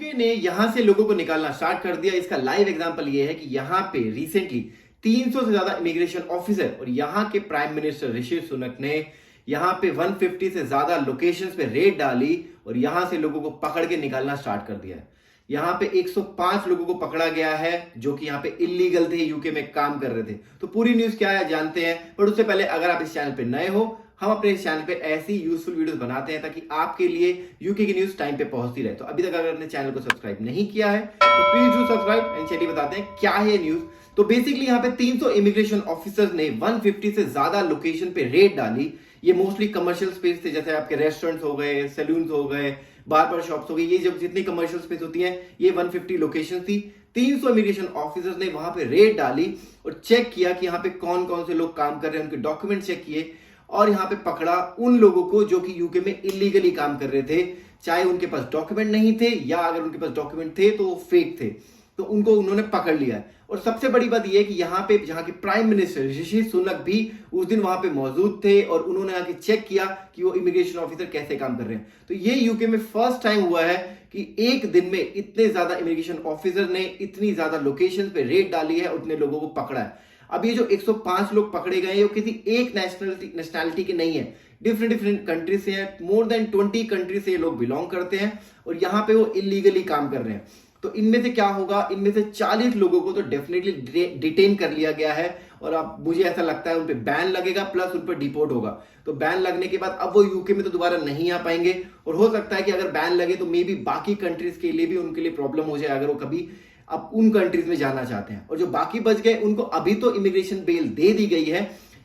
UK ने यहां से लोगों को निकालना स्टार्ट कर दिया। इसका लाइव एग्जांपल ये है कि यहां पे रिसेंटली 300 से ज्यादा इमिग्रेशन ऑफिसर और यहां के प्राइम मिनिस्टर ऋषि सुनक ने यहां पे 150 से ज्यादा लोकेशंस पे रेड डाली और यहां से लोगों को पकड़ के निकालना स्टार्ट कर दिया है। यहां पे 105 लोगों को पकड़ा गया है जो कि यहां पे इलीगल थे, यूके में काम कर रहे थे। तो पूरी न्यूज क्या है जानते हैं, पर उससे पहले अगर आप इस चैनल पे नए हो, हम अपने इस चैनल पे ऐसी यूजफुल वीडियोस बनाते हैं ताकि आपके लिए यूके की न्यूज टाइम पे पहुंचती रहे। तो अभी तक अगर अपने चैनल को सब्सक्राइब नहीं किया है तो प्लीज डू सब्सक्राइब एंड चलिए बताते हैं क्या है न्यूज। तो बेसिकली यहाँ पे 300 इमिग्रेशन ऑफिसर्स ने 150 से ज्यादा लोकेशन पे रेड डाली। ये मोस्टली कमर्शियल स्पेस थे, जैसे आपके रेस्टोरेंट्स हो गए, सैलून्स हो गए, बार्बर शॉप्स हो गई, ये जब जितनी कमर्शियल स्पेस होती है ये 150 लोकेशन थी। 300 इमिग्रेशन ऑफिसर्स ने वहां पे रेड डाली और चेक किया कि यहाँ पे कौन कौन से लोग काम कर रहे हैं, उनके डॉक्यूमेंट चेक किए और यहाँ पे पकड़ा उन लोगों को जो कि यूके में इलीगली काम कर रहे थे, चाहे उनके पास डॉक्यूमेंट नहीं थे या अगर उनके पास डॉक्यूमेंट थे तो वो फेक थे, तो उनको उन्होंने पकड़ लिया है। और सबसे बड़ी बात यह है कि यहाँ पे जहाँ के प्राइम मिनिस्टर ऋषि सुनक भी उस दिन वहां पे मौजूद थे और उन्होंने आके चेक किया कि वो इमिग्रेशन ऑफिसर कैसे काम कर रहे हैं। तो ये यूके में फर्स्ट टाइम हुआ है कि एक दिन में इतने ज्यादा इमिग्रेशन ऑफिसर ने इतनी ज्यादा लोकेशन पे रेड डाली है, उतने लोगों को पकड़ा है। अब ये जो 105 लोग पकड़े गए हैं वो किसी एक नेशनैलिटी के नहीं है, डिफरेंट डिफरेंट कंट्री से है। मोर देन 20 कंट्री से ये लोग बिलोंग करते हैं और यहाँ पे वो इलीगली काम कर रहे हैं। तो इनमें से क्या होगा, इनमें से 40 लोगों को तो डेफिनेटली डिटेन कर लिया गया है और अब मुझे ऐसा लगता है उन पे बैन लगेगा प्लस उन पर डिपोर्ट होगा। तो बैन लगने के बाद अब वो यूके में तो दोबारा नहीं आ पाएंगे और हो सकता है कि अगर बैन लगे तो मे बी बाकी कंट्रीज के लिए भी उनके लिए प्रॉब्लम हो जाए अगर वो कभी अब उन कंट्रीज में जाना चाहते हैं। और जो बाकी बच गए उनको अभी तो इमिग्रेशन बेल दे दी गई है,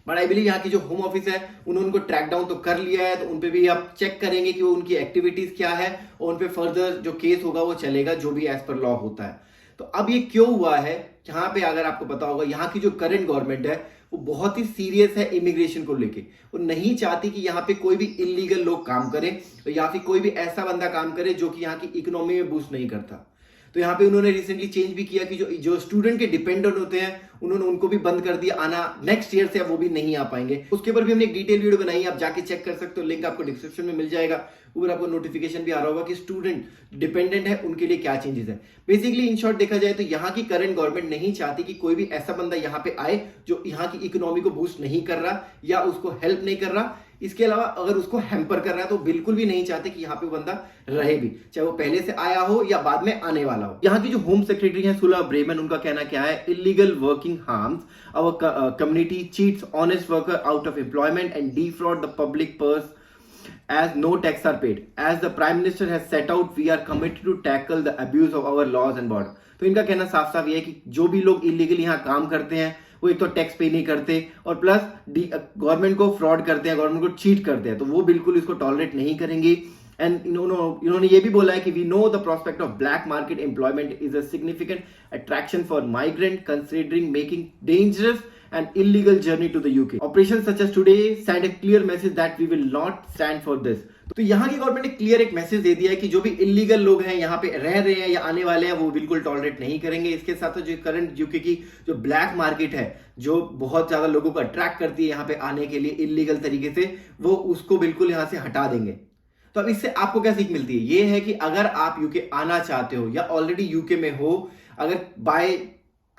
बट आई बिलीव यहाँ की जो होम ऑफिस है उन्होंने उनको ट्रैक डाउन तो कर लिया है। तो उन पे भी आप चेक करेंगे कि वो उनकी एक्टिविटीज क्या है और उन पे फर्दर जो केस होगा वो चलेगा, जो भी एज पर लॉ होता है। तो अब ये क्यों हुआ है, यहाँ पे अगर आपको पता होगा यहाँ की जो करंट गवर्नमेंट है वो बहुत ही सीरियस है इमिग्रेशन को लेके। वो नहीं चाहती कि यहाँ पे कोई भी इलीगल लोग काम करें या फिर कोई भी ऐसा बंदा काम करे जो कि यहाँ की इकोनॉमी में बूस्ट नहीं करता। तो यहाँ पे उन्होंने रिसेंटली चेंज भी किया कि जो स्टूडेंट के डिपेंडेंट होते हैं उन्होंने उनको भी बंद कर दिया आना, नेक्स्ट ईयर से अब वो भी नहीं आ पाएंगे। उसके ऊपर भी हमने एक डिटेल वीडियो बनाई है, आप जाके चेक कर सकते हो, लिंक आपको डिस्क्रिप्शन में मिल जाएगा। ऊपर आपको नोटिफिकेशन भी आ रहा होगा कि स्टूडेंट डिपेंडेंट है उनके लिए क्या चेंजेस है। बेसिकली इन शॉर्ट देखा जाए तो यहाँ की करंट गवर्नमेंट नहीं चाहती कि कोई भी ऐसा बंदा यहाँ पे आए जो यहाँ की इकोनॉमी को बूस्ट नहीं कर रहा या उसको हेल्प नहीं कर रहा। इसके अलावा अगर उसको हैम्पर कर रहा है तो बिल्कुल भी नहीं चाहते कि यहाँ पे बंदा रहे भी, चाहे वो पहले से आया हो या बाद में आने वाला हो। यहाँ की जो होम सेक्रेटरी है सुला ब्रेमन, उनका कहना क्या है, illegal working harms our community, cheats honest worker out of employment and defraud the public purse as no tax are paid. As the Prime Minister has set out, we are committed to tackle the abuse of our laws and border. तो इनका कहना साफ साफ ये है कि जो भी लोग इलीगली यहाँ काम करते हैं वो एक तो टैक्स पे नहीं करते और प्लस गवर्नमेंट को फ्रॉड करते हैं, गवर्नमेंट को चीट करते हैं, तो वो बिल्कुल इसको टॉलरेट नहीं करेंगे। एंड इन्होंने ये भी बोला है कि we know the prospect of black market employment is a significant attraction for migrant considering making dangerous and illegal journey to the UK. Operations such as today send a clear message that we will not stand for this. तो यहाँ की government ने clear एक message दे दिया है कि जो भी इलीगल लोग हैं यहाँ पे रह रहे हैं या आने वाले हैं वो बिल्कुल टॉलरेट नहीं करेंगे। इसके साथ जो करंट यूके की जो ब्लैक मार्केट है जो बहुत ज्यादा लोगों को अट्रैक्ट करती है यहाँ पे आने के लिए इलीगल तरीके से, वो उसको बिल्कुल यहाँ से हटा देंगे। तो अब इससे आपको क्या सीख मिलती है, ये है कि अगर आप यूके आना चाहते हो या ऑलरेडी यूके में हो, अगर बाय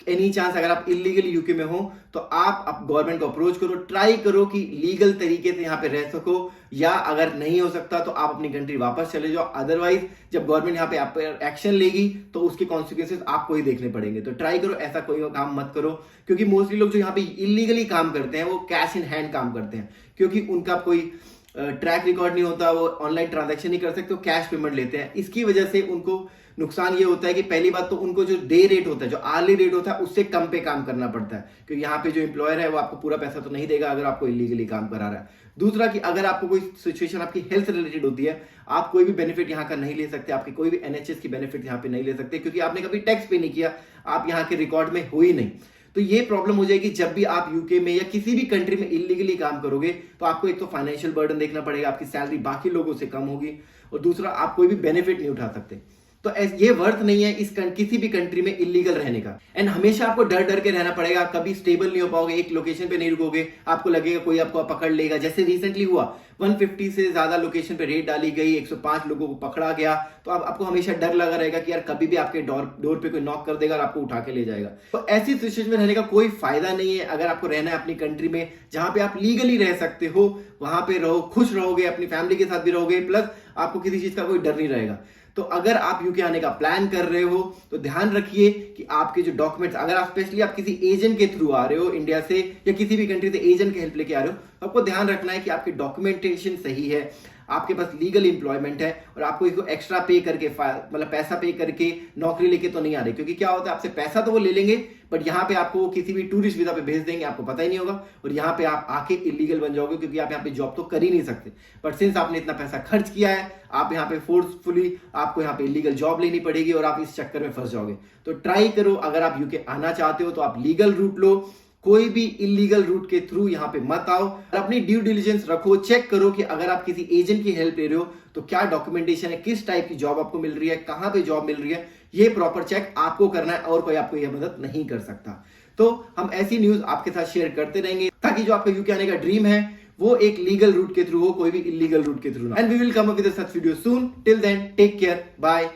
एनी चांस अगर आप इलीगल यूके में हो तो आप गवर्नमेंट को अप्रोच करो, ट्राई करो कि लीगल तरीके से यहाँ पे रह सको, या अगर नहीं हो सकता तो आप अपनी कंट्री वापस चले जाओ। अदरवाइज जब गवर्नमेंट यहाँ पे आप एक्शन लेगी तो उसके कॉन्सिक्वेंसेस आपको ही देखने पड़ेंगे। तो ट्राई करो ऐसा कोई काम मत करो, क्योंकि मोस्टली लोग जो यहाँ पे इलीगली काम करते हैं वो कैश इन हैंड काम करते हैं, क्योंकि उनका कोई ट्रैक रिकॉर्ड नहीं होता, वो ऑनलाइन ट्रांजैक्शन नहीं कर सकते, वो कैश पेमेंट लेते हैं। इसकी वजह से उनको नुकसान ये होता है कि पहली बात तो उनको जो डे रेट होता है, जो आर्ली रेट होता है, उससे कम पे काम करना पड़ता है, क्योंकि यहाँ पे जो एम्प्लॉयर है वो आपको पूरा पैसा तो नहीं देगा अगर आपको इलीगली काम करा रहा है। दूसरा कि अगर आपको कोई सिचुएशन आपकी हेल्थ रिलेटेड होती है, आप कोई भी बेनिफिट यहाँ का नहीं ले सकते, आपकी कोई भी एनएचएस की बेनिफिट यहाँ पे नहीं ले सकते, क्योंकि आपने कभी टैक्स पे नहीं किया, आप यहाँ के रिकॉर्ड में हो ही नहीं। तो ये प्रॉब्लम हो जाएगी जब भी आप यूके में या किसी भी कंट्री में इलीगली काम करोगे, तो आपको एक तो फाइनेंशियल बर्डन देखना पड़ेगा, आपकी सैलरी बाकी लोगों से कम होगी, और दूसरा आप कोई भी बेनिफिट नहीं उठा सकते। तो ये वर्थ नहीं है किसी भी कंट्री में इलीगल रहने का। एंड हमेशा आपको डर डर के रहना पड़ेगा, आप कभी स्टेबल नहीं हो पाओगे, एक लोकेशन पे नहीं रुकोगे, आपको लगेगा कोई आपको पकड़ लेगा। जैसे रिसेंटली हुआ 150 से ज्यादा लोकेशन पे रेड डाली गई, 105 लोगों को पकड़ा गया, तो अब आपको हमेशा डर लगा रहेगा कि यार कभी भी आपके डोर पे कोई नॉक कर देगा और आपको उठा के ले जाएगा। तो ऐसी सिचुएशन में रहने का कोई फायदा नहीं है। अगर आपको रहना है अपनी कंट्री में जहां पे आप लीगली रह सकते हो, वहां पे रहो, खुश रहोगे, अपनी फैमिली के साथ भी रहोगे, प्लस आपको किसी चीज का कोई डर नहीं रहेगा। तो अगर आप यूके आने का प्लान कर रहे हो तो ध्यान रखिए कि आपके जो डॉक्यूमेंट्स, अगर आप स्पेशली आप किसी एजेंट के थ्रू आ रहे हो इंडिया से या किसी भी कंट्री से एजेंट की हेल्प लेके आ रहे हो, तो आपको ध्यान रखना है कि आपकी डॉक्यूमेंटेशन सही है, आपके पास लीगल एम्प्लॉयमेंट है और आपको इसको एक्स्ट्रा पे करके मतलब पैसा पे करके नौकरी लेके तो नहीं आ रहे। क्योंकि क्या होता है, आपसे पैसा तो वो ले लेंगे बट यहाँ पे आपको किसी भी टूरिस्ट वीजा पे भेज देंगे, आपको पता ही नहीं होगा और यहाँ पे आप आके इलीगल बन जाओगे, क्योंकि आप यहाँ पे जॉब तो कर ही नहीं सकते। बट सिंस आपने इतना पैसा खर्च किया है, आप यहाँ पे फोर्सफुली आपको यहाँ पे इलीगल जॉब लेनी पड़ेगी और आप इस चक्कर में फंस जाओगे। तो ट्राई करो, अगर आप यूके आना चाहते हो तो आप लीगल रूट लो, कोई भी इलीगल रूट के थ्रू यहाँ पे मत आओ। और अपनी ड्यू डिलिजेंस रखो, चेक करो कि अगर आप किसी एजेंट की हेल्प ले रहे हो तो क्या डॉक्यूमेंटेशन है, किस टाइप की जॉब आपको मिल रही है, कहां पे जॉब मिल रही है, ये प्रॉपर चेक आपको करना है और कोई आपको यह मदद नहीं कर सकता। तो हम ऐसी न्यूज आपके साथ शेयर करते रहेंगे ताकि जो आपका यूके आने का ड्रीम है वो एक लीगल रूट के थ्रू हो, कोई भी इलीगल रूट के थ्रू ना। And we will come up with such video soon. Till then take care, bye.